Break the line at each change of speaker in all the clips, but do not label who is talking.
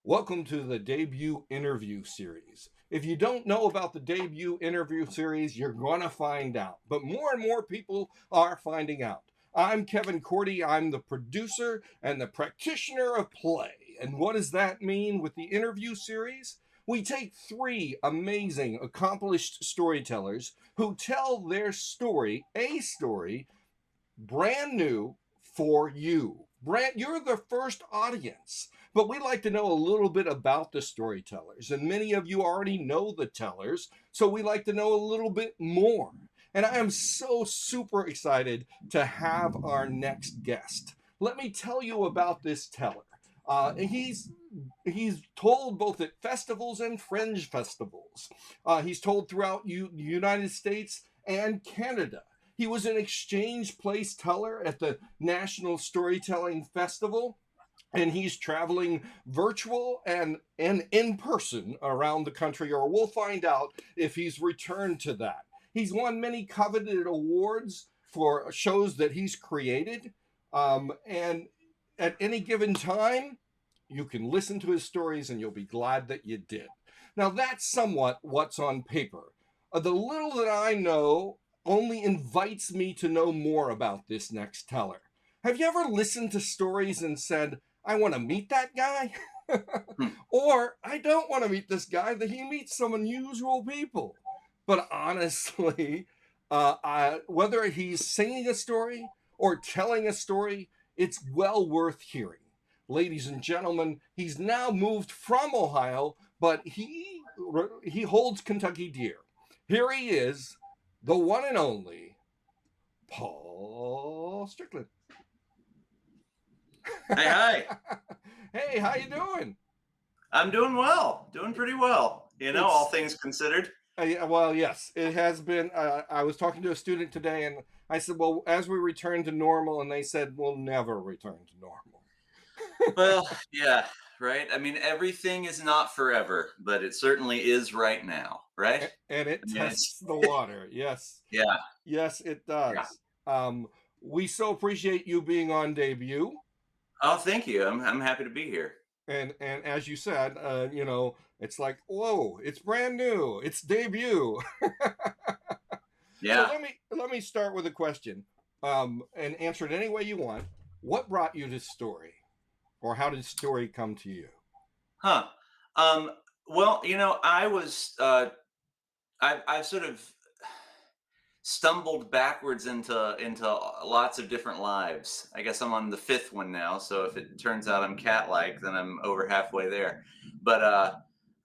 Welcome to the debut interview series. If you don't know about the debut interview series, you're going to find out. But more and more people are finding out. I'm Kevin Cordi. I'm the producer and the practitioner of play. And what does that mean with the interview series? We take three amazing, accomplished storytellers who tell their story, a story, brand new for you. You're the first audience. But we like to know a little bit about the storytellers, and many of you already know the tellers, so we like to know a little bit more. And I am so super excited to have our next guest. Let me tell you about this teller. He's told both at festivals and fringe festivals. He's told throughout the United States and Canada. He was an exchange place teller at the National Storytelling Festival, and he's traveling virtual and in person around the country, or we'll find out if he's returned to that. He's won many coveted awards for shows that he's created, and at any given time, you can listen to his stories and you'll be glad that you did. Now, that's somewhat what's on paper. The little that I know only invites me to know more about this next teller. Have you ever listened to stories and said, I want to meet that guy?
Hmm.
Or I don't want to meet this guy, that he meets some unusual people. But honestly, whether he's singing a story or telling a story, it's well worth hearing. Ladies and gentlemen, he's now moved from Ohio, but he holds Kentucky dear. Here he is, the one and only Paul Strickland.
Hey, hi.
Hey, how you doing?
I'm doing well, doing pretty well. All
It's
things considered.
well, yes, it has been. I was talking to a student today, and I said, "Well, as we return to normal," and they said, "We'll never return to normal."
Well, yeah, right. I mean, everything is not forever, but it certainly is right now, right?
And it
I mean, it's
tests the water. Yes,
yeah,
yes, it
yeah.
does. We so appreciate you being on debut,
Oh, thank you. I'm happy to be here.
and as you said, it's like, whoa, it's brand new, it's debut. So
Yeah,
let me start with a question, and answer it any way you want. What brought you to story, or how did story come to you?
huh. Um, well, I was I've sort of stumbled backwards into lots of different lives. I guess I'm on the fifth one now, so if it turns out I'm cat-like, then I'm over halfway there. But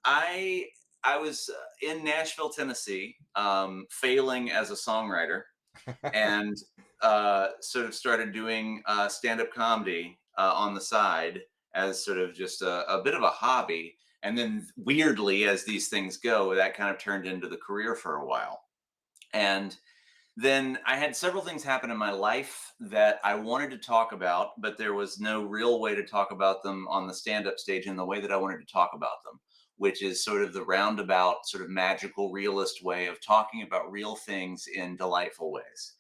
I I was in Nashville, Tennessee, failing as a songwriter, and sort of started doing stand-up comedy on the side as sort of just a bit of a hobby. And then, weirdly, as these things go, that kind of turned into the career for a while. And then I had several things happen in my life that I wanted to talk about, but there was no real way to talk about them on the stand up stage in the way that I wanted to talk about them, which is sort of the roundabout, sort of magical, realist way of talking about real things in delightful ways.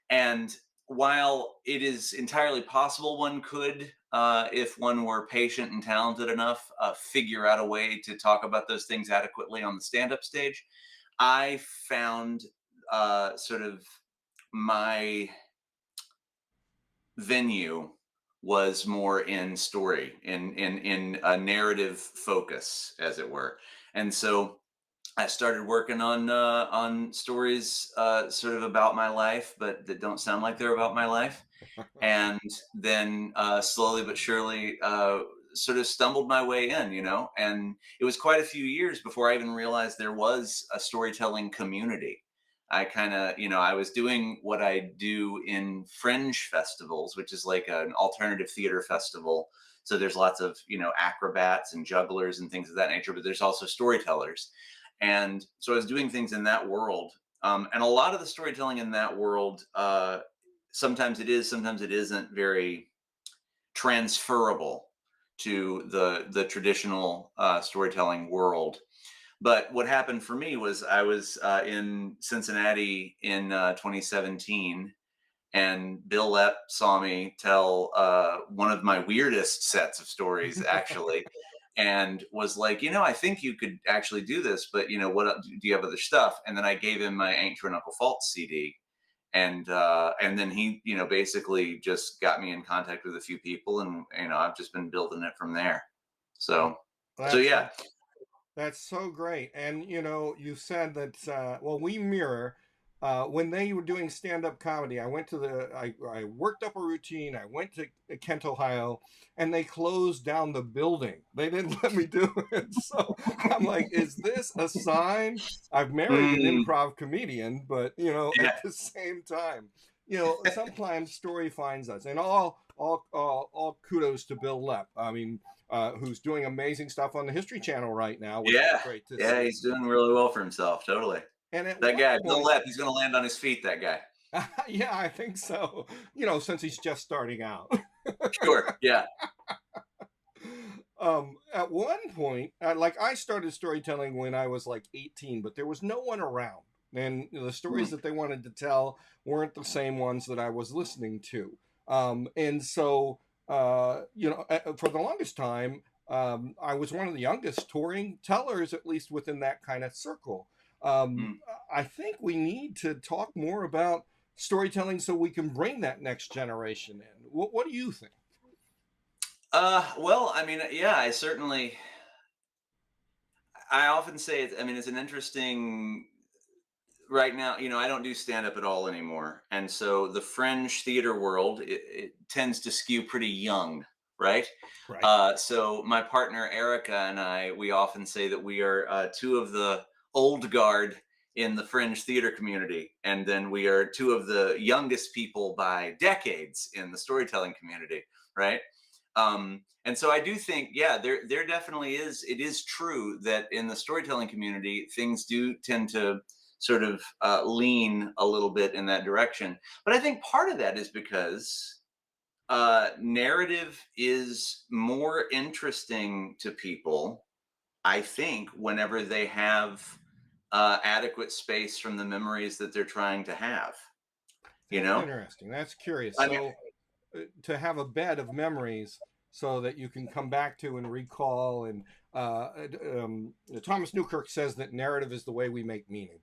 And while it is entirely possible one could, if one were patient and talented enough, figure out a way to talk about those things adequately on the stand up stage, I found sort of my venue was more in story, in a narrative focus, as it were. And so I started working on stories sort of about my life, but that don't sound like they're about my life. And then slowly but surely, sort of stumbled my way in, and it was quite a few years before I even realized there was a storytelling community. I kind of, I was doing what I do in fringe festivals, which is like an alternative theater festival. So there's lots of, acrobats and jugglers and things of that nature, but there's also storytellers. And so I was doing things in that world. And a lot of the storytelling in that world, sometimes it is, sometimes it isn't very transferable to the traditional storytelling world. But what happened for me was I was in Cincinnati in 2017, and Bill Lepp saw me tell one of my weirdest sets of stories, actually. and was like, I think you could actually do this, but what do you have other stuff? And then I gave him my Ain't True Uncle False CD, and then he, basically just got me in contact with a few people, and I've just been building it from there.
Well,
So
that's
yeah.
that's so great. And you said that well, we mirror when they were doing stand-up comedy. I worked up a routine. I went to Kent, Ohio, and they closed down the building. They didn't let me do it. So I'm like, is this a sign? I've married an
Mm,
improv comedian, but
yeah.
at the same time, sometimes story finds us. And all kudos to Bill Lepp. I mean, who's doing amazing stuff on the History Channel right now, which is
Yeah.
great to
Yeah,
see.
he's doing really well for himself. Totally.
And at
That
one
guy, Bill
point,
Lepp, he's going to land on his feet, that guy.
yeah, I think so. Since he's just starting out.
Sure. Yeah.
At one point, like I started storytelling when I was like 18, but there was no one around. And the stories
Hmm.
that they wanted to tell weren't the same ones that I was listening to. And so, for the longest time, I was one of the youngest touring tellers, at least within that kind of circle. Um,
Hmm.
I think we need to talk more about storytelling so we can bring that next generation in. What do you think?
Well, I mean, yeah, I often say it's an interesting, right now, I don't do stand up at all anymore. And so the fringe theater world, it tends to skew pretty young, right?
Right.
So my partner Erica and I, we often say that we are two of the old guard in the fringe theater community, and then we are two of the youngest people by decades in the storytelling community, right? And so I do think, yeah, there definitely is. It is true that in the storytelling community, things do tend to sort of lean a little bit in that direction. But I think part of that is because narrative is more interesting to people, I think, whenever they have adequate space from the memories that they're trying to have. You
That's
know,
interesting. That's curious.
I mean,
So, to have a bed of memories so that you can come back to and recall. And Thomas Newkirk says that narrative is the way we make meaning.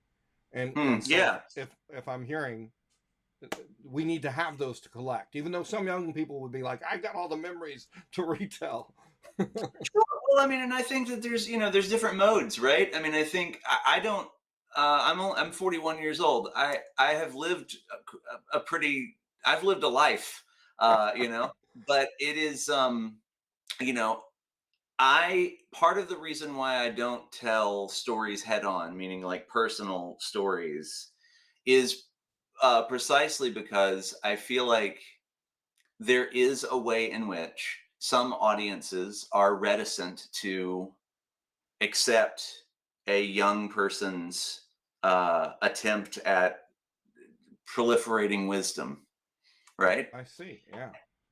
And so
yeah.
if I'm hearing, we need to have those to collect, even though some young people would be like, I've got all the memories to retell.
Sure. Well, I mean, and I think that there's different modes, right? I mean, I think I don't. I'm 41 years old. I have lived a pretty. I've lived a life, but it is, you know, I part of the reason why I don't tell stories head on, meaning like personal stories, is precisely because I feel like there is a way in which some audiences are reticent to accept a young person's attempt at proliferating wisdom, right?
I see. Yeah.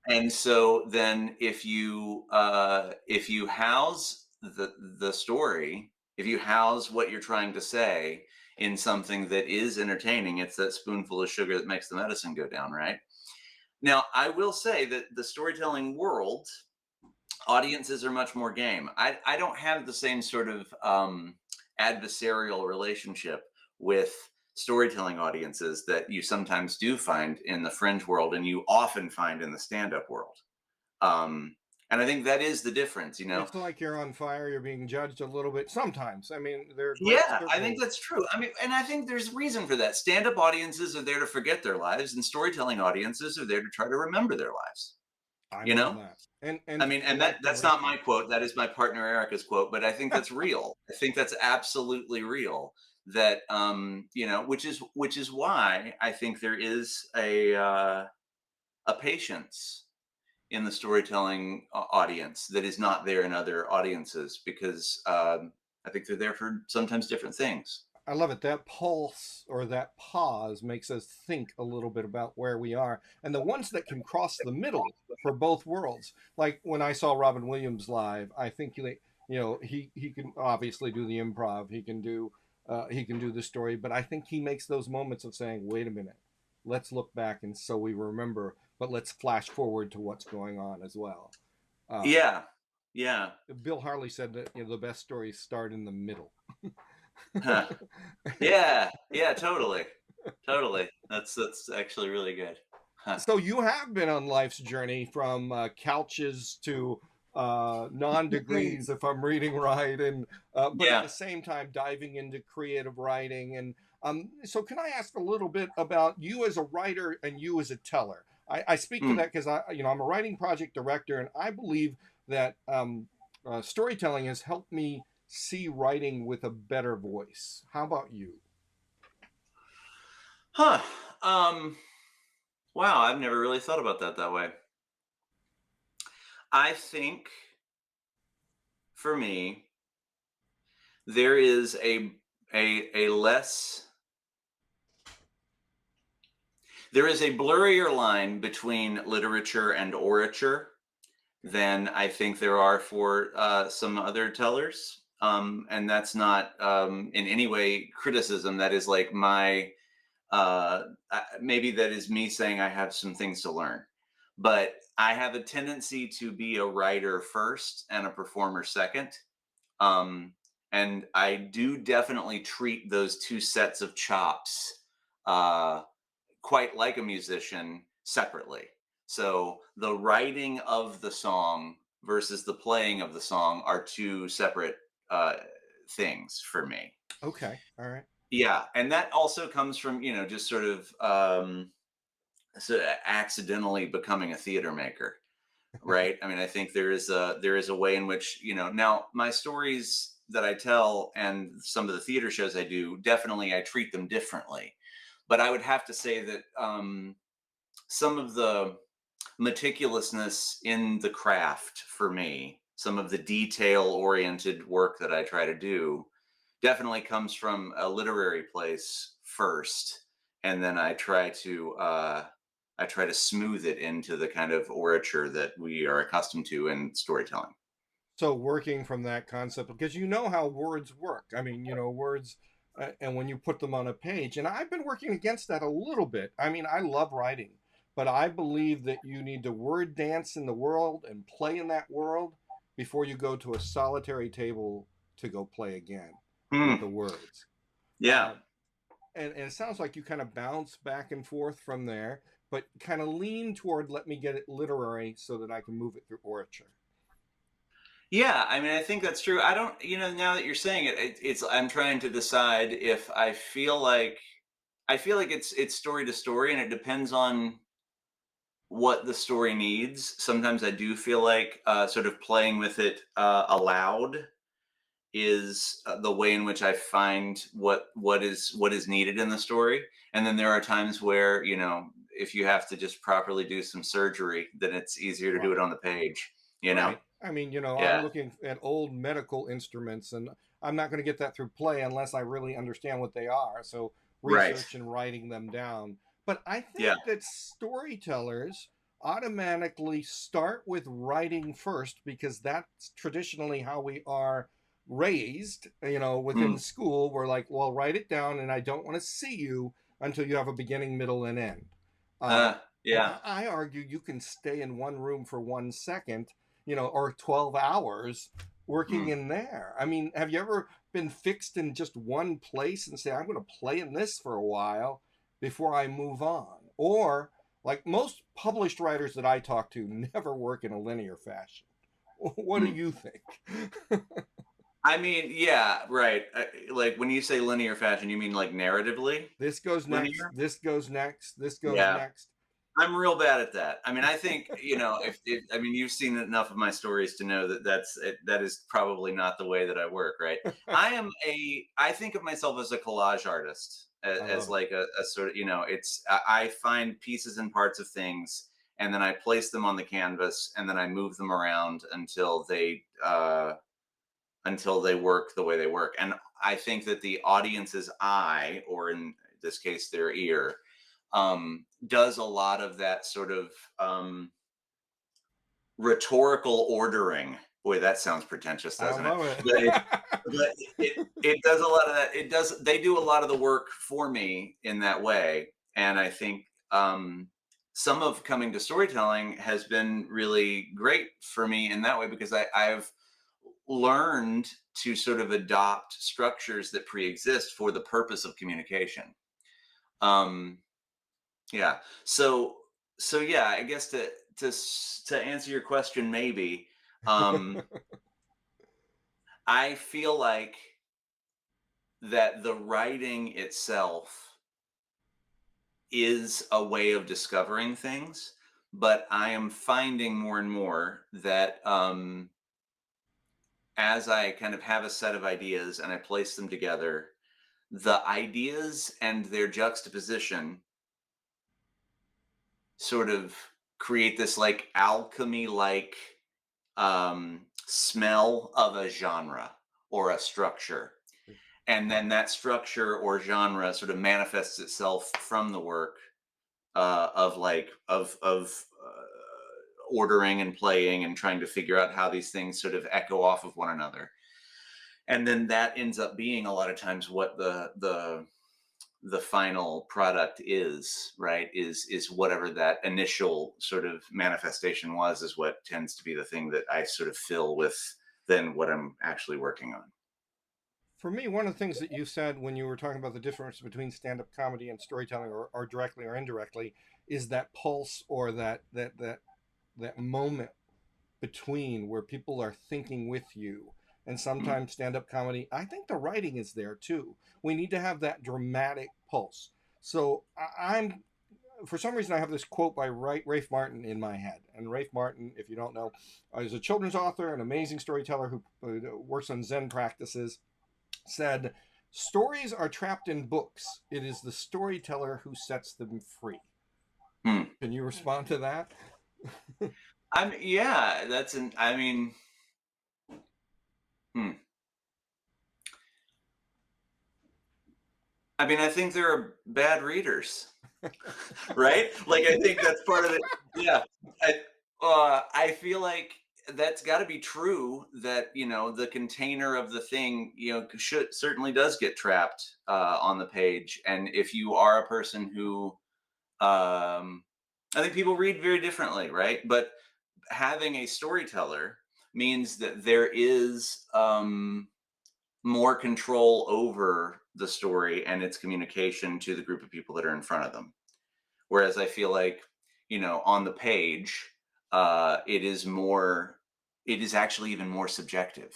And so then if you house the story, if you house what you're trying to say in something that is entertaining, it's that spoonful of sugar that makes the medicine go down, right? Now, I will say that the storytelling world, audiences are much more game. I don't have the same sort of adversarial relationship with storytelling audiences that you sometimes do find in the fringe world, and you often find in the stand-up world. Um, and I think that is the difference, you know.
It's like you're on fire, you're being judged a little bit sometimes. I mean, there are great
Yeah, I think
circles.
that's true. I mean, and I think there's reason for that. Stand-up audiences are there to forget their lives, and storytelling audiences are there to try to remember their lives.
I
You
love
know,
that.
I
And
mean,
feel
and
like they're
that's not
listening.
my quote. That is my partner Erica's quote, but I think that's real. I think that's absolutely real. That which is why I think there is a patience in the storytelling audience that is not there in other audiences, because I think they're there for sometimes different things.
I love it. That pulse or that pause makes us think a little bit about where we are. And the ones that can cross the middle for both worlds, like when I saw Robin Williams live, I think he can obviously do the improv, he can do the story, but I think he makes those moments of saying, "Wait a minute, let's look back and so we remember, but let's flash forward to what's going on as well." Um,
Yeah, Yeah.
Bill Harley said that the best stories start in the middle.
Huh. Yeah. Yeah. Totally. Totally. That's actually really good. Huh.
So you have been on life's journey from couches to non-degrees, if I'm reading right, and but at
Yeah.
the same time diving into creative writing. And so, can I ask a little bit about you as a writer and you as a teller? I speak to
Mm.
that because I'm a writing project director, and I believe that storytelling has helped me see writing with a better voice. How about you?
Huh. Um. Wow. I've never really thought about that way. I think for me, there is a less there is a blurrier line between literature and orature than I think there are for some other tellers. And that's not in any way criticism. That is like maybe that is me saying I have some things to learn. But I have a tendency to be a writer first and a performer second. Um, and I do definitely treat those two sets of chops uh, quite like a musician separately. So the writing of the song versus the playing of the song are two separate uh, things for me.
Okay, all right.
Yeah, and that also comes from just sort of accidentally becoming a theater maker, right? I mean, I think there is a way in which now my stories that I tell and some of the theater shows I do, definitely I treat them differently, but I would have to say that some of the meticulousness in the craft for me, some of the detail oriented work that I try to do, definitely comes from a literary place first, and then I try to smooth it into the kind of orature that we are accustomed to in storytelling.
So working from that concept, because you know how words work. I mean, words, and when you put them on a page, and I've been working against that a little bit. I mean, I love writing, but I believe that you need to word dance in the world and play in that world before you go to a solitary table to go play again with
Hmm.
the words.
Yeah.
Uh, and it sounds like you kind of bounce back and forth from there, but kind of lean toward let me get it literary so that I can move it through orature.
Yeah, I mean, I think that's true. I don't, now that you're saying it, I'm trying to decide if I feel like it's story to story, and it depends on what the story needs. Sometimes I do feel like sort of playing with it aloud is the way in which I find what is needed in the story. And then there are times where if you have to just properly do some surgery, then it's easier to do it
Right.
on the page.
Right. I mean, I'm
Yeah.
looking at old medical instruments, and I'm not going to get that through play unless I really understand what they are. So,
Right.
research and writing them down. But I
Yeah.
think that storytellers automatically start with writing first because that's traditionally how we are raised. Within
Mm.
school, we're like, well, write it down, and I don't want to see you until you have a beginning, middle, and end. Uh, and
Yeah.
I argue you can stay in one room for 1 second, or 12 hours working
Mm.
in there. I mean, have you ever been fixed in just one place and say, I'm going to play in this for a while before I move on? Or, like most published writers that I talk to, never work in a linear fashion. What do
Mm.
you think?
I mean, yeah, right. Like when you say linear fashion, you mean like narratively
This goes next,
linear?
this goes next, this goes
Yeah.
next.
I'm real bad at that. I mean, I think if I mean, you've seen enough of my stories to know that that is probably not the way that I work. Right? I think of myself as a collage artist,
I
as
love it.
like a sort of I find pieces and parts of things, and then I place them on the canvas, and then I move them around until they work the way they work. And I think that the audience's eye, or in this case, their ear, does a lot of that sort of rhetorical ordering. Boy, that sounds pretentious,
I
doesn't it?
love it.
But it does a lot of that. It does. They do a lot of the work for me in that way, and I think some of coming to storytelling has been really great for me in that way, because I've learned to sort of adopt structures that pre-exist for the purpose of communication. Um, yeah. So yeah, I guess to answer your question, maybe I feel like that the writing itself is a way of discovering things, but I am finding more and more that as I kind of have a set of ideas and I place them together, the ideas and their juxtaposition sort of create this like alchemy like smell of a genre or a structure. And then that structure or genre sort of manifests itself from the work of like ordering and playing and trying to figure out how these things sort of echo off of one another, and then that ends up being a lot of times what the final product is, right, is whatever that initial sort of manifestation was, is what tends to be the thing that I sort of fill with then what I'm actually working on.
For me, one of the things that you said when you were talking about the difference between stand-up comedy and storytelling, or directly or indirectly, is that pulse, or that moment between where people are thinking with you. And
Mm.
sometimes stand-up comedy, I think the writing is there too. We need to have that dramatic pulse. So I'm for some reason I have this quote by Rafe Martin in my head. And Rafe Martin, if you don't know, is a children's author, an amazing storyteller who works on Zen practices, said, "Stories are trapped in books. It is the storyteller who sets them free."
Hmm.
Can you respond to that?
I'm yeah, that's an I mean, hmm. I mean, I think there are bad readers, right? Like, I think that's part of it. Yeah. I feel like that's got to be true, that, the container of the thing, should certainly does get trapped on the page. And if you are a person who, I think people read very differently, right? But having a storyteller means that there is more control over the story and its communication to the group of people that are in front of them. Whereas I feel like, on the page, it is more, it is actually even more subjective.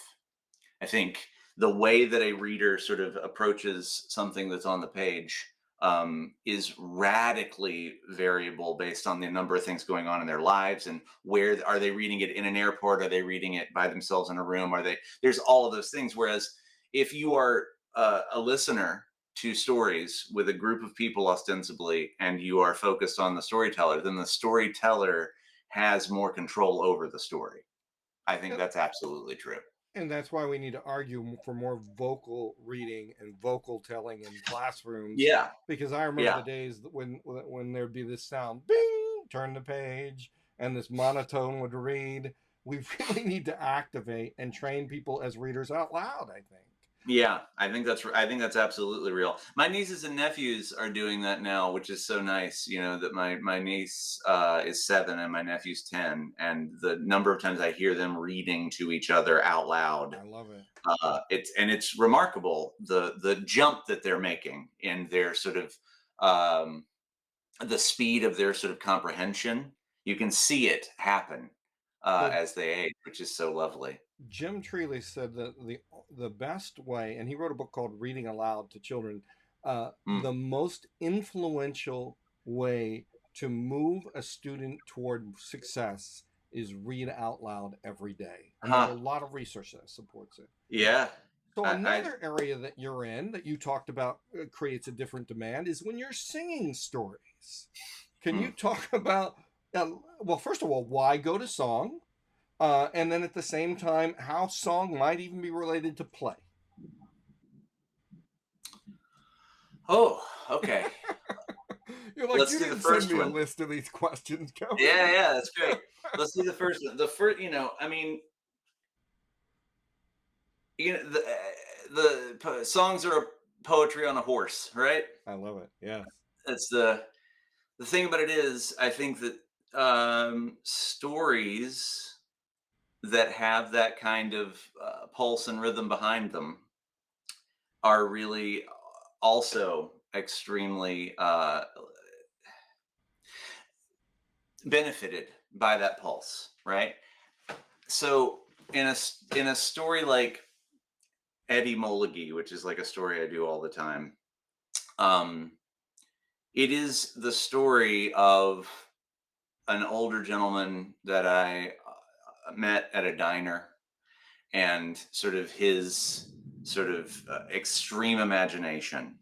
I think the way that a reader sort of approaches something that's on the page is radically variable based on the number of things going on in their lives, and where are they reading it, in an airport, are they reading it by themselves in a room, are they, there's all of those things. Whereas if you are a listener to stories with a group of people ostensibly, and you are focused on the storyteller, then the storyteller has more control over the story. I think that's absolutely true.
And that's why we need to argue for more vocal reading and vocal telling in classrooms.
Yeah.
Because I remember
Yeah.
the days when there'd be this sound, bing, turn the page, and this monotone would read. We really need to activate and train people as readers out loud, I think.
Yeah, I think that's absolutely real. My nieces and nephews are doing that now, which is so nice. That my niece is 7 and my nephew's 10, and the number of times I hear them reading to each other out loud,
I love it.
it's remarkable, the jump that they're making in their sort of um, the speed of their sort of comprehension. You can see it happen
Well,
as they age, which is so lovely.
Jim Treely said that the best way, and he wrote a book called Reading Aloud to Children.
Mm.
The most influential way to move a student toward success is read out loud every day, and there's a
Huh.
lot of research that supports it.
Yeah.
So
I
another area that you're in that you talked about creates a different demand is when you're singing stories. Can you
mm.
talk about? Well, first of all, why go to song? And then at the same time, how song might even be related to play.
Oh, okay.
You're like,
Let's
you
do the
didn't send
first
me a
one.
list of these questions,
Yeah,
Kevin.
yeah, that's great. Let's do the first one. The first, I mean, songs are poetry on a horse, right?
I love it. Yes.
That's the The thing about it is, I think that stories that have that kind of pulse and rhythm behind them are really also extremely benefited by that pulse, right? So in a story like Eddie Mulligy, which is like a story I do all the time, um, it is the story of an older gentleman that I met at a diner, and sort of his sort of extreme imagination.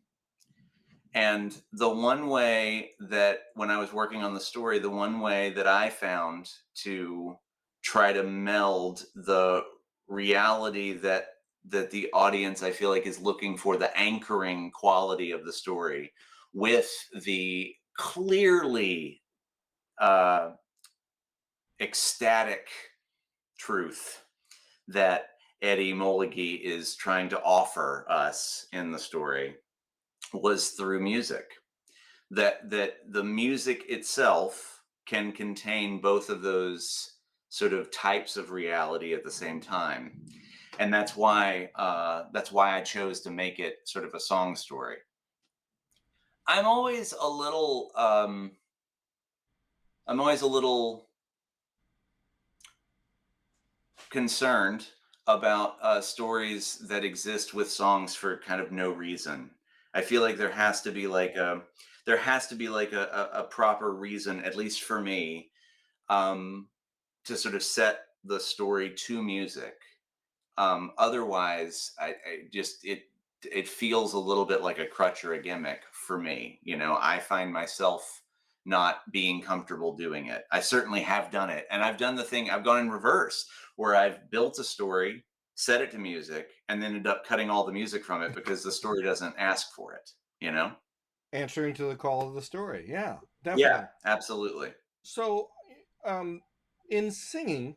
And the one way that, when I was working on the story, the one way that I found to try to meld the reality that the audience, I feel like, is looking for, the anchoring quality of the story, with the clearly uh, ecstatic truth that Eddie Mulligy is trying to offer us in the story, was through music. That the music itself can contain both of those sort of types of reality at the same time, and that's why I chose to make it sort of a song story. I'm always a little I'm always a little concerned about stories that exist with songs for kind of no reason. I feel like there has to be like a proper reason, at least for me, um, to sort of set the story to music. Otherwise, I just it feels a little bit like a crutch or a gimmick for me. You know, I find myself not being comfortable doing it. I certainly have done it, and I've done the thing. I've gone in reverse, where I've built a story, set it to music, and then ended up cutting all the music from it because the story doesn't ask for it. You know?
Answering to the call of the story. Yeah,
Yeah,
definitely.
absolutely.
So, um, in singing,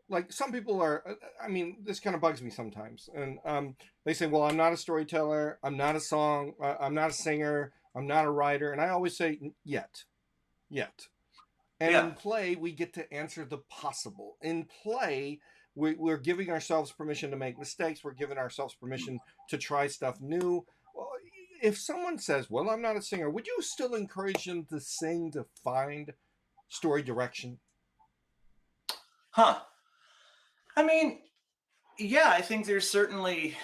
like some people are, I mean, this kind of bugs me sometimes. And they say, well, I'm not a storyteller. I'm not a song. I'm not a singer. I'm not a writer. And I always say, yet, yet. And
Yeah.
in play, we get to answer the possible. In play, we're giving ourselves permission to make mistakes. We're giving ourselves permission to try stuff new. Well, if someone says, well, I'm not a singer, would you still encourage them to sing to find story direction?
Huh. I mean, yeah, I think there's certainly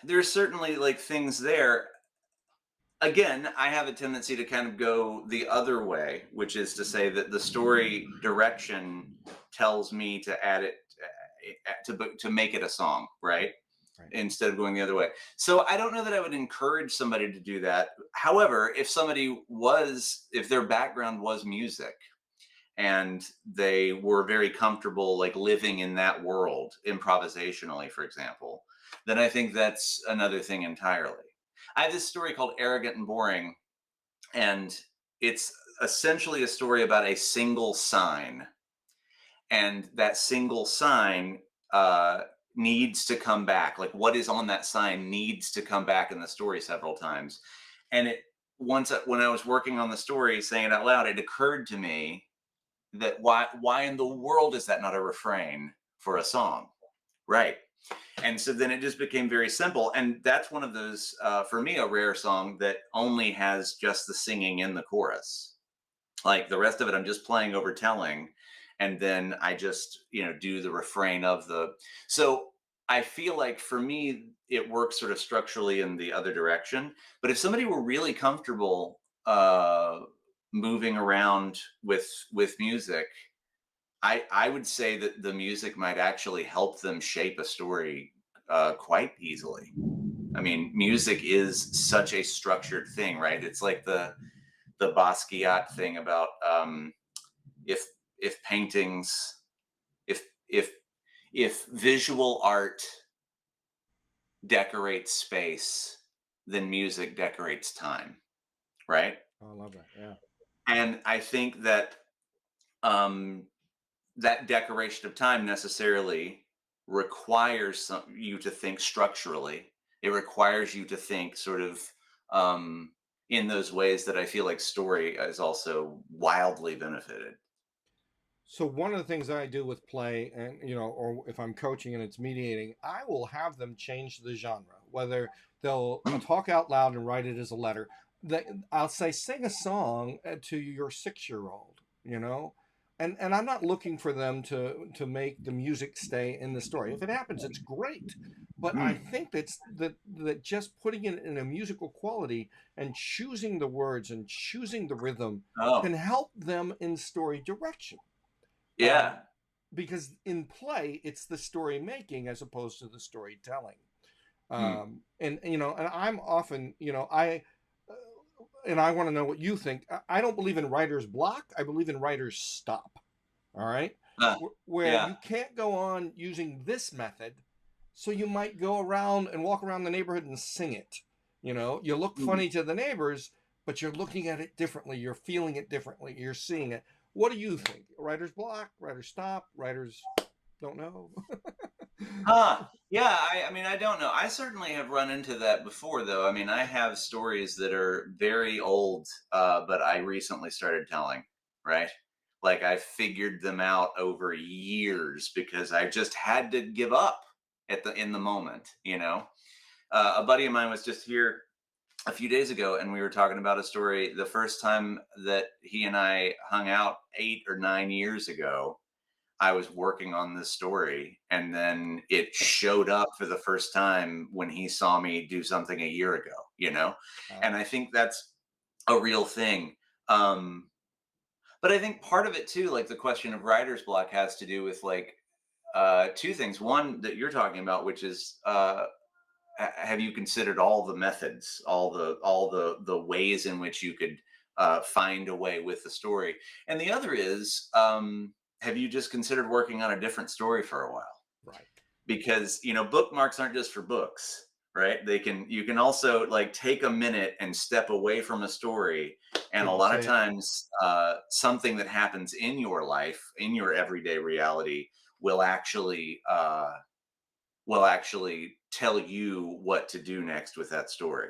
like things there. Again, I have a tendency to kind of go the other way, which is to say that the story direction tells me to add it, to make it a song, right?
Right.
Instead of going the other way. So I don't know that I would encourage somebody to do that. However, if their background was music, and they were very comfortable like living in that world improvisationally, for example, then I think that's another thing entirely. I have this story called Arrogant and Boring, and it's essentially a story about a single sign, and that single sign uh, needs to come back. Like, what is on that sign needs to come back in the story several times. And when I was working on the story, saying it out loud, it occurred to me that why in the world is that not a refrain for a song, right? And so then it just became very simple, and that's one of those, for me, a rare song that only has just the singing in the chorus. Like the rest of it, I'm just playing over telling, and then I just do the refrain of the. So I feel like for me it works sort of structurally in the other direction. But if somebody were really comfortable moving around with music, I would say that the music might actually help them shape a story quite easily. I mean, music is such a structured thing, right? It's like the Basquiat thing about if if paintings, if if if visual art decorates space, then music decorates time, right?
Oh, I love that. Yeah.
And I think that um, that decoration of time necessarily requires you to think structurally. It requires you to think sort of um, in those ways that I feel like story is also wildly benefited.
So one of the things I do with play, and or if I'm coaching and it's mediating, I will have them change the genre. Whether they'll
Mm.
talk out loud and write it as a letter. I'll say, sing a song to your 6-year-old. And I'm not looking for them to make the music stay in the story. If it happens, it's great. But I
Mm.
think that just putting it in a musical quality and choosing the words and choosing the rhythm
Oh,
can help them in story direction.
yeah.
um, because in play it's the story making as opposed to the storytelling.
Mm.
And I'm often, uh, and I want to know what you think. I don't believe in writer's block. I believe in writer's stop. All right.
Uh,
Where
yeah.
you can't go on using this method, so you might go around and walk around the neighborhood and sing it. You look
Mm.
funny to the neighbors, but you're looking at it differently. You're feeling it differently. You're seeing it. What do you think? Writer's block, writer's stop, writers don't know.
Huh. Yeah, I mean, I don't know. I certainly have run into that before, though. I mean, I have stories that are very old, but I recently started telling, right? Like I figured them out over years because I just had to give up in the moment, you know? A buddy of mine was just here a few days ago and we were talking about a story the first time that he and I hung out 8 or 9 years ago. I was working on this story, and then it showed up for the first time when he saw me do something a year ago, you know?
uh,
And I think that's a real thing. Um, but I think part of it too, like the question of writer's block, has to do with like two things. One that you're talking about, which is have you considered all the methods, all the ways in which you could find a way with the story? And the other is, have you just considered working on a different story for a while?
right.
Because bookmarks aren't just for books, right? You can also like take a minute and step away from a story, and a
Couldn't
lot of
say it.
times something that happens in your life, in your everyday reality, will actually tell you what to do next with that story,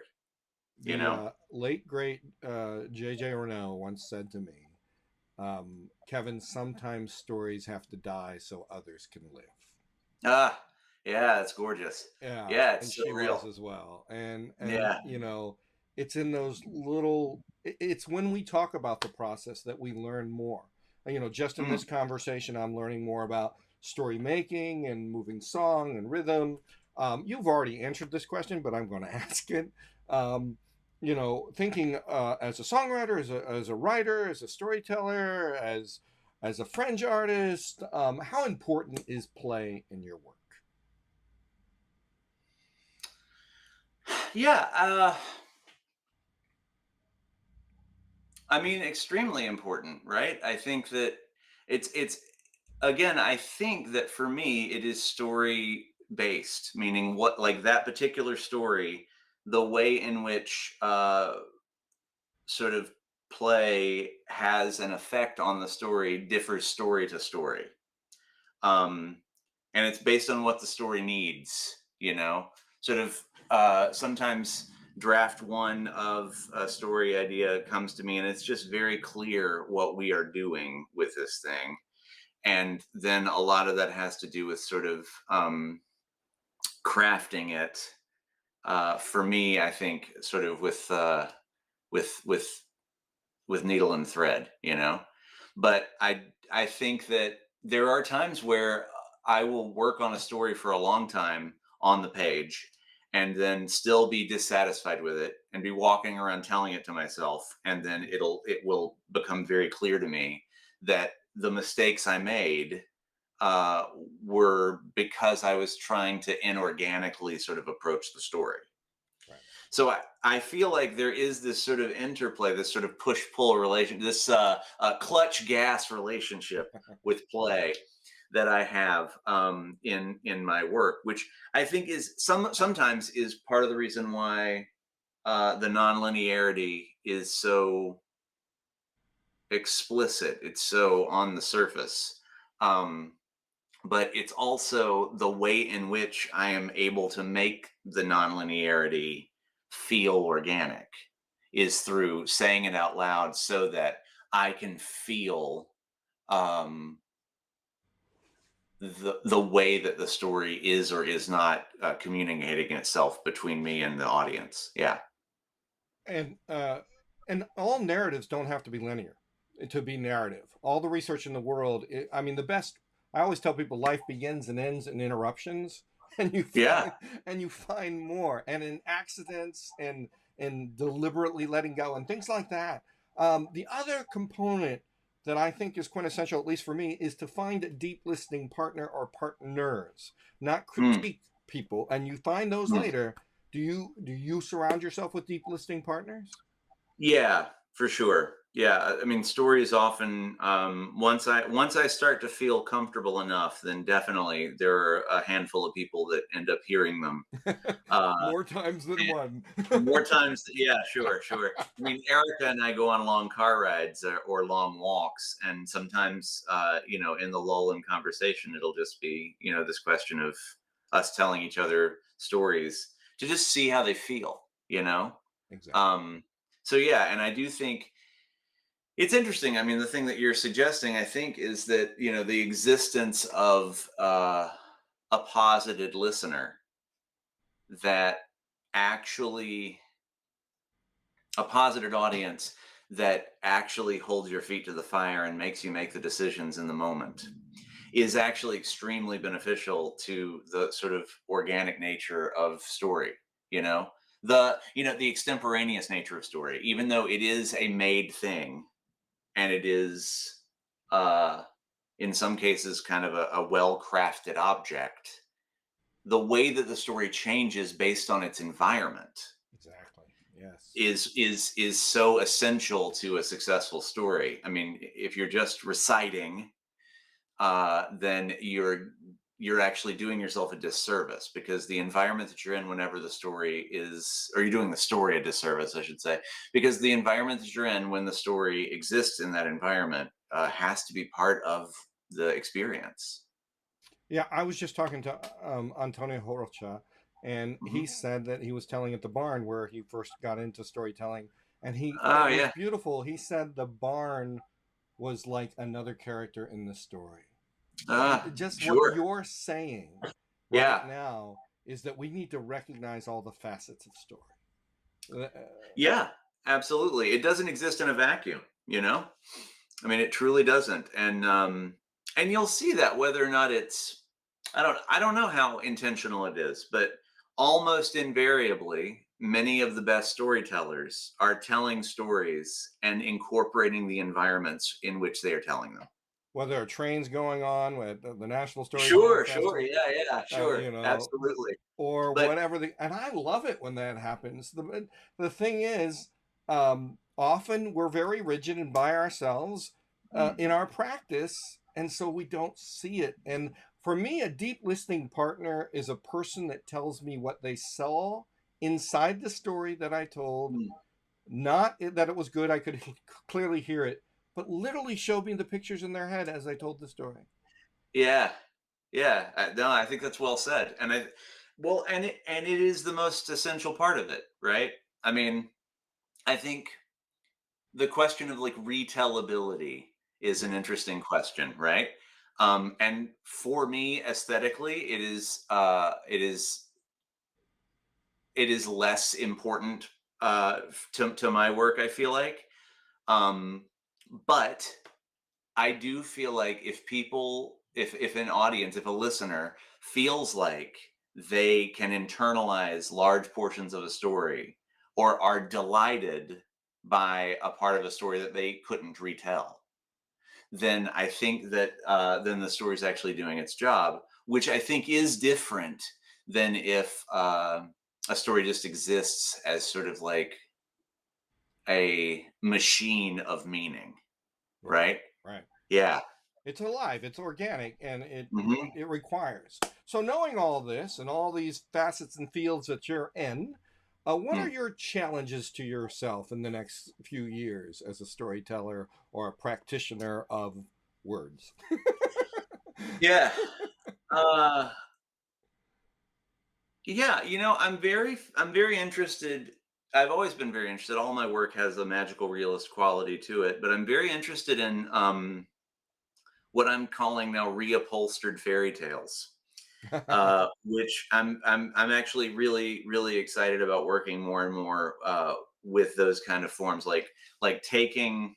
you
The
know?
late great J.J. Renault once said to me, Kevin, sometimes stories have to die so others can live.
Ah, yeah, that's gorgeous.
Yeah,
Yeah,
and
it's so
she was
real.
as well. And
Yeah.
it's in those little. It's when we talk about the process that we learn more. Just in
Mm.
this conversation, I'm learning more about story making and moving song and rhythm. You've already answered this question, but I'm going to ask it. Thinking as a songwriter, as a writer, as a storyteller, as a fringe artist, how important is play in your work?
Yeah, I mean, extremely important, right? I think that it's again, I think that for me it is story based, meaning what, like that particular story, the way in which sort of play has an effect on the story differs story to story. Um and it's based on what the story needs, sort of sometimes draft one of a story idea comes to me and it's just very clear what we are doing with this thing, and then a lot of that has to do with sort of crafting it, for me I think sort of with with with needle and thread, but I think that there are times where I will work on a story for a long time on the page and then still be dissatisfied with it and be walking around telling it to myself, and then it will become very clear to me that the mistakes I made uh, were because I was trying to inorganically sort of approach the story.
Right.
So I feel like there is this sort of interplay, this sort of push pull relation, this clutch gas relationship with play that I have in my work, which I think is sometimes is part of the reason why the nonlinearity is so explicit. It's so on the surface. Um, but it's also the way in which I am able to make the nonlinearity feel organic. is through saying it out loud so that I can feel um, the way that the story is or is not communicating itself between me and the audience. Yeah.
And all narratives don't have to be linear to be narrative. All the research in the world, I mean, the best. I always tell people life begins and ends in interruptions, and
Yeah.
you find more, and in accidents and deliberately letting go and things like that. The other component that I think is quintessential, at least for me, is to find a deep listening partner or partners, not
Mm,
critique people, and you find those
mm.
later. Do you surround yourself with deep listening partners?
Yeah, for sure. Yeah, I mean, stories often once I start to feel comfortable enough, then definitely there are a handful of people that end up hearing them. Uh,
More times than one.
More times, yeah, sure, sure. I mean, Erica and I go on long car rides or long walks, and sometimes, in the lull in conversation, it'll just be, this question of us telling each other stories to just see how they feel, you know?
Exactly.
Um, so yeah, and I do think it's interesting. I mean, the thing that you're suggesting, I think, is that, the existence of a posited listener that actually a positive audience that actually holds your feet to the fire and makes you make the decisions in the moment is actually extremely beneficial to the sort of organic nature of story, you know the extemporaneous nature of story, even though it is a made thing, and it is uh in some cases kind of a well crafted object. The way that the story changes based on its environment
Exactly. Yes.
is so essential to a successful story. I mean, if you're just reciting, then you're actually doing yourself a disservice, because the environment that you're in whenever the story is, or you're doing the story a disservice, I should say, because the environment that you're in when the story exists in that environment has to be part of the experience.
Yeah, I was just talking to Antonio Horocha, and
Hmm.
he said that he was telling at the barn where he first got into storytelling, and
Oh
it was
yeah.
beautiful. He said the barn was like another character in the story. And just what
Sure.
you're saying right
Yeah.
now is that we need to recognize all the facets of story. Uh,
Yeah, absolutely. It doesn't exist in a vacuum, you know? I mean, it truly doesn't. And you'll see that whether or not it's, I don't know how intentional it is, but almost invariably many of the best storytellers are telling stories and incorporating the environments in which they are telling them.
Whether there are trains going on with the National Storytelling
Sure, sure.
Festival,
Yeah, yeah, sure.
you know,
Absolutely.
or
But
whatever and I love it when that happens. The thing is, often we're very rigid and by ourselves
mm,
in our practice, and so we don't see it. And for me, a deep listening partner is a person that tells me what they saw inside the story that I told,
mm,
not that it was good, I could clearly hear it, but literally showed me the pictures in their head as I told the story.
yeah. Yeah, no, I think that's well said, and it is the most essential part of it, right? I mean, I think the question of like retellability is
Yeah.
an interesting question, right? And for me, aesthetically, it is less important to my work. I feel like, um, but I do feel like if an audience, if a listener feels like they can internalize large portions of a story, or are delighted by a part of a story that they couldn't retell, then I think that then the story is actually doing its job, which I think is different than if a story just exists as sort of like a machine of meaning,
Right.
right?
Right.
Yeah.
It's alive, it's organic, and it
Hmm.
it requires. So knowing all this and all these facets and fields that you're in, what are your challenges to yourself in the next few years as a storyteller or a practitioner of words?
Yeah. Uh, yeah, I'm very interested. I've always been very interested. All my work has a magical realist quality to it, but I'm very interested in what I'm calling now reupholstered fairy tales, which I'm actually really excited about working more and more with those kind of forms, like taking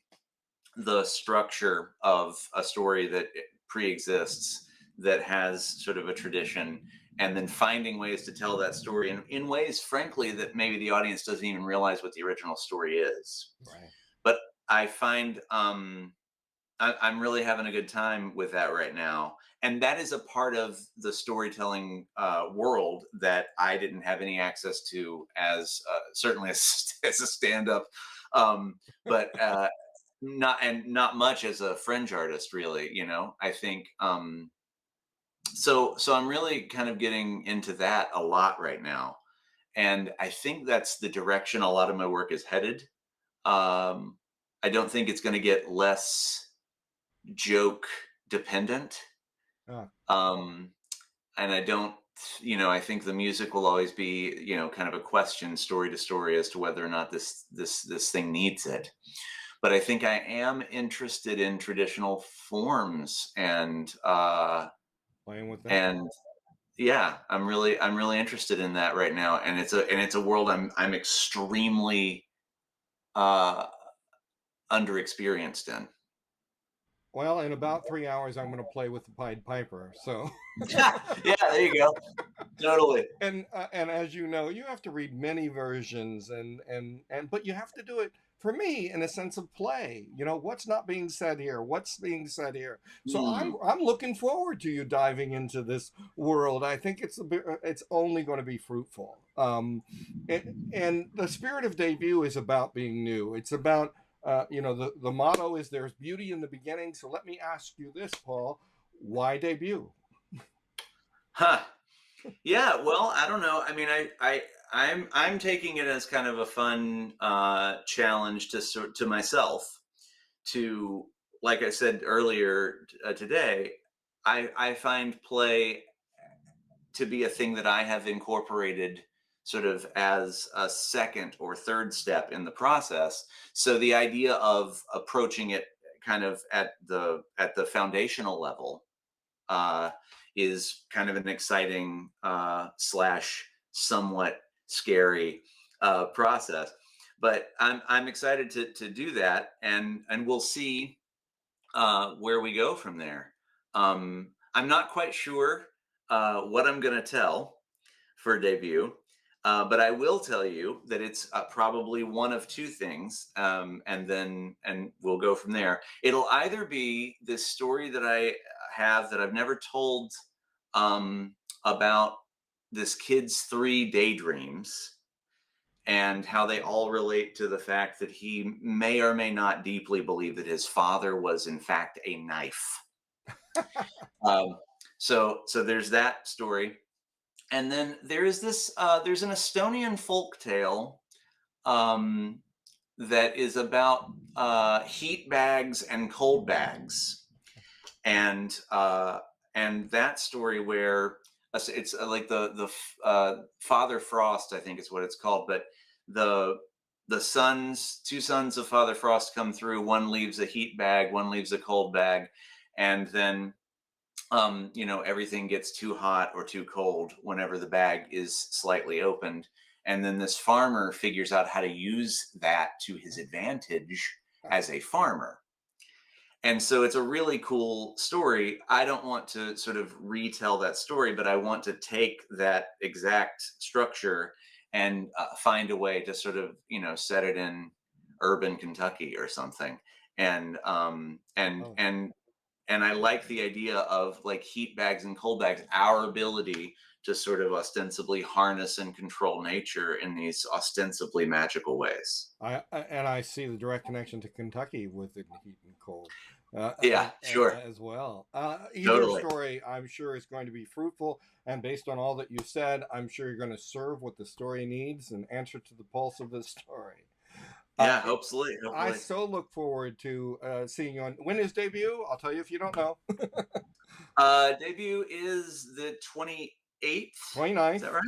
the structure of a story that pre-exists, that has sort of a tradition, and then finding ways to tell that story in ways, frankly, that maybe the audience doesn't even realize what the original story is.
Right.
But I find I'm really having a good time with that right now. And that is a part of the storytelling world that I didn't have any access to as certainly as a stand-up, um, but not much as a fringe artist, really. I think so. I'm really kind of getting into that a lot right now, and I think that's the direction a lot of my work is headed. Um, I don't think it's going to get less joke dependent.
Ah,
Um, and I don't, I think the music will always be, kind of a question story to story as to whether or not this thing needs it. But I think I am interested in traditional forms,
playing with them.
and yeah, I'm really interested in that right now, and it's a world I'm extremely uh underexperienced in.
Well, in about 3 hours, I'm going to play with the Pied Piper. So,
Yeah, there you go. Totally.
and as you know, you have to read many versions, and but you have to do it for me in a sense of play. You know, what's not being said here? What's being said here? So
Hmm.
I'm looking forward to you diving into this world. I think it's only going to be fruitful. And the spirit of debut is about being new. It's about the motto is there's beauty in the beginning. So let me ask you this, Paul: why debut?
Huh. Yeah, well, I don't know. I mean, I'm taking it as kind of a fun challenge to myself to, like I said earlier today, I find play to be a thing that I have incorporated sort of as a second or third step in the process. So the idea of approaching it kind of at the foundational level uh, is kind of an exciting slash somewhat scary process. But I'm excited to do that, and we'll see where we go from there. I'm not quite sure what I'm going to tell for debut. But I will tell you that it's probably one of two things, and we'll go from there. It'll either be this story that I have that I've never told, about this kid's three daydreams and how they all relate to the fact that he may or may not deeply believe that his father was in fact a knife. Um, so there's that story, and then there's an Estonian folk tale um, that is about heat bags and cold bags, and that story where it's like the Father Frost, I think is what it's called, but the two sons of Father Frost come through. One leaves a heat bag, one leaves a cold bag, and then everything gets too hot or too cold whenever the bag is slightly opened. And then this farmer figures out how to use that to his advantage as a farmer. And so it's a really cool story. I don't want to sort of retell that story, but I want to take that exact structure and find a way to sort of, set it in urban Kentucky or something. And um, and
Oh,
and and I like the idea of like heat bags and cold bags, our ability to sort of ostensibly harness and control nature in these ostensibly magical ways.
and I see the direct connection to Kentucky with the heat and cold,
Yeah, sure.
as well. Either
Totally.
story, I'm sure, is going to be fruitful, and based on all that you said, I'm sure you're going to serve what the story needs and answer to the pulse of the story.
Yeah,
It,
hopefully,
I
hopefully.
so look forward to seeing you on when is debut. I'll tell you if you don't know.
Debut is the 28th. Is
29th.
that right?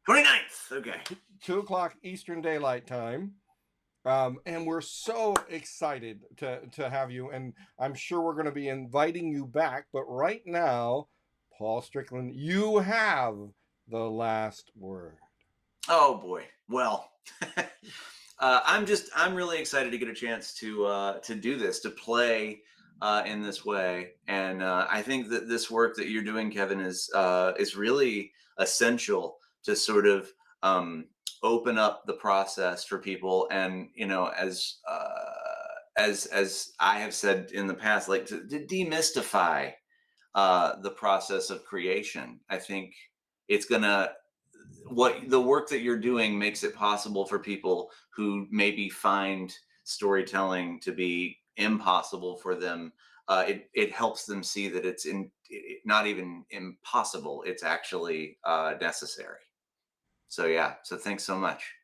29th. Okay.
2 o'clock Eastern Daylight Time. And we're so excited to have you. And I'm sure we're going to be inviting you back. But right now, Paul Strickland, you have the last word.
Oh boy. Well, I'm really excited to get a chance to do this, to play in this way, and I think that this work that you're doing, Kevin, is really essential to sort of um, open up the process for people, and as I have said in the past, like to demystify the process of creation. I think it's gonna what the work that you're doing makes it possible for people who maybe find storytelling to be impossible for them. It helps them see that not even impossible, it's actually necessary. So yeah, so thanks so much.